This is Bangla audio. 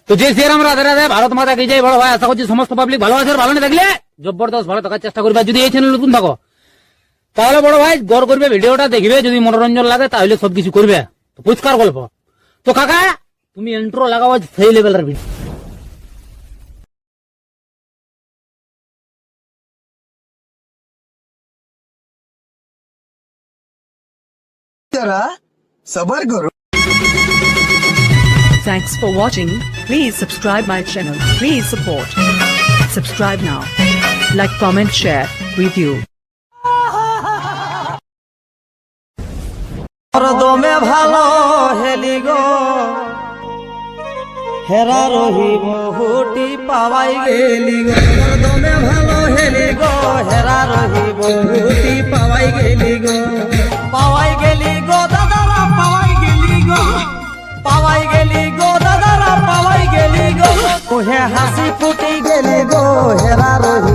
তো যে শ্রীরাম রাধে রাধে, ভারত মাতা কি জয়। বড় ভাই আশা করছি সমস্ত পাবলিক ভালো আছে, আর ভালো না থাকলে জবরদস্ত ভালো থাকার চেষ্টা করবে। যদি এই চ্যানেল নতুন থাকো তাহলে বড় ভাই গড় করবে, ভিডিওটা দেখবে, যদি মনোরঞ্জন লাগে তাহলে সবকিছু করবে। তো পরিষ্কার গল্প। তো কাকা তুমি ইন্ট্রো লাগাও সেই লেভেলের ভিডিও। जरा सबर करो। Thanks for watching. Please subscribe my channel. Please support. Subscribe now. Like, comment, share, review. দমে ভালো হেলি গো হেরা রহি বহুটি পাওয়াই গেলি গো। দমে ভালো হেলি গো হেরা রহি বহুটি পাওয়াই গেলি গো। পাওয়াই গেলি গো দাদারা পাওয়াই গেলি গো। পাওয়াই গেলি গো দাদারা পাওয়াই গেলি গো। হে হাসি ফুটি গেলি গো হেরা রহি